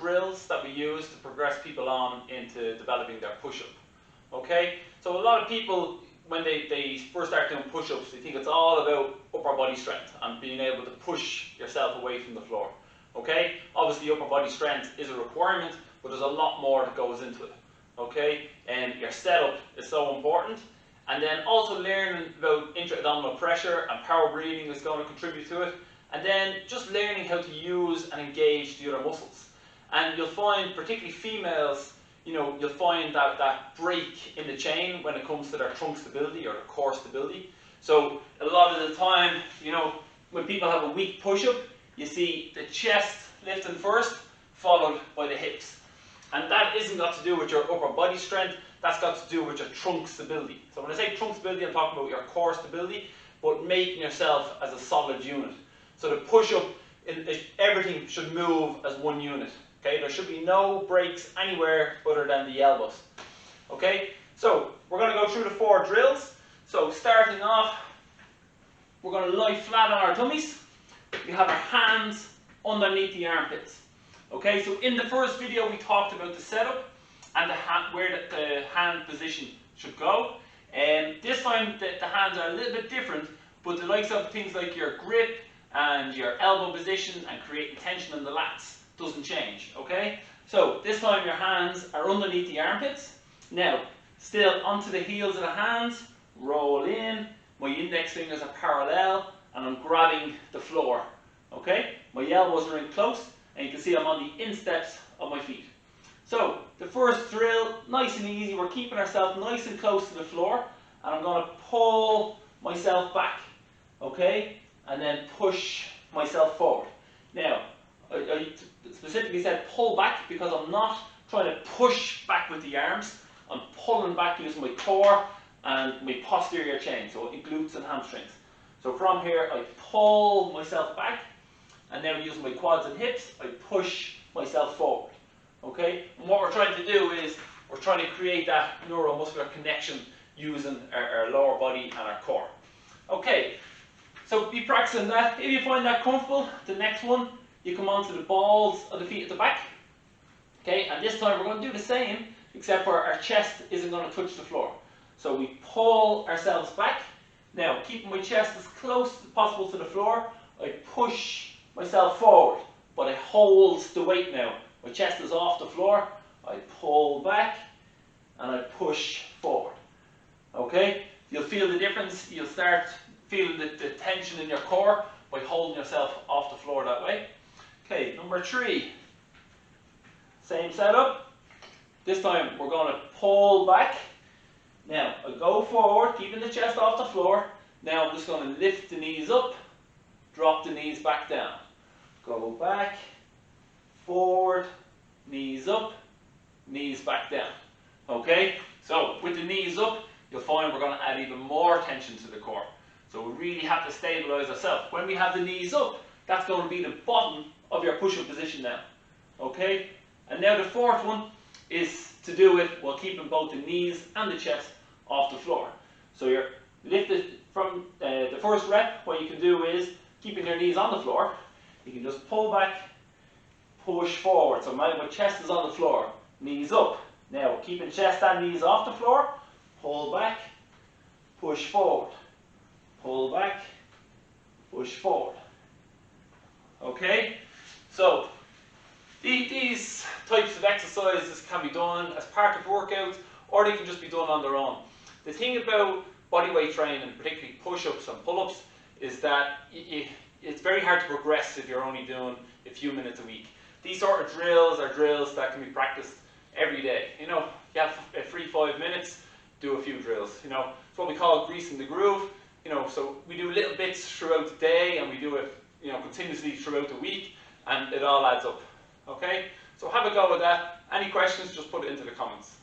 drills that we use to progress people on into developing their push-up. Okay, so a lot of people, when they first start doing push-ups, they think it's all about upper body strength and being able to push yourself away from the floor. Okay, obviously upper body strength is a requirement, but there's a lot more that goes into it. Okay, and your setup is so important, and then also learning about intra-abdominal pressure and power breathing is going to contribute to it, and then just learning how to use and engage the other muscles. And you'll find, particularly females, you know, you'll find that break in the chain when it comes to their trunk stability or their core stability. So a lot of the time, you know, when people have a weak push-up, you see the chest lifting first, followed by the hips. And that isn't got to do with your upper body strength, that's got to do with your trunk stability. So when I say trunk stability, I'm talking about your core stability, but making yourself as a solid unit. So the push-up, everything should move as one unit. Okay, there should be no breaks anywhere other than the elbows. Okay, so we're going to go through the 4 drills. So starting off, we're going to lie flat on our tummies. We have our hands underneath the armpits. Okay, so in the first video we talked about the setup and where the hand position should go. And this time the hands are a little bit different, but the likes of things like your grip and your elbow position and creating tension in the lats doesn't change. Okay, so this time your hands are underneath the armpits. Now, still onto the heels of the hands, roll in. My index fingers are parallel and I'm grabbing the floor. Okay, my elbows are in close, and you can see I'm on the insteps of my feet. So the first drill, nice and easy, we're keeping ourselves nice and close to the floor, and I'm going to pull myself back, okay, and then push myself forward. Now, I specifically said pull back because I'm not trying to push back with the arms, I'm pulling back using my core and my posterior chain, so glutes and hamstrings. So from here I pull myself back, and then using my quads and hips, I push myself forward. Okay? And what we're trying to do is, we're trying to create that neuromuscular connection using our lower body and our core. Okay, so be practicing that. If you find that comfortable, the next one, you come onto the balls of the feet at the back. Okay, and this time we're going to do the same, except for our chest isn't going to touch the floor. So we pull ourselves back. Now, keeping my chest as close as possible to the floor, I push myself forward, but I hold the weight now. My chest is off the floor, I pull back, and I push forward. Okay? You'll feel the difference, you'll start feeling the tension in your core by holding yourself off the floor that way. Okay, number 3. Same setup. This time we're going to pull back. Now, I go forward, keeping the chest off the floor. Now I'm just going to lift the knees up, drop the knees back down. Go back, forward, knees up, knees back down. Okay? So with the knees up, you'll find we're going to add even more tension to the core. So we really have to stabilize ourselves. When we have the knees up, that's going to be the bottom of your push-up position now. Okay? And now the 4th one is to do it while keeping both the knees and the chest off the floor. So you're lifted from the first rep. What you can do is, keeping your knees on the floor, you can just pull back, push forward. So my chest is on the floor, knees up. Now, keeping chest and knees off the floor, pull back, push forward. Pull back, push forward. Okay? So, these types of exercises can be done as part of workouts, or they can just be done on their own. The thing about bodyweight training, particularly push-ups and pull-ups, is that it's very hard to progress if you're only doing a few minutes a week. These sort of drills are drills that can be practiced every day. You know, you have a free 5 minutes, do a few drills. You know, it's what we call greasing the groove. You know, so we do little bits throughout the day, and we do it, you know, continuously throughout the week, and it all adds up. Okay? So have a go with that. Any questions, just put it into the comments.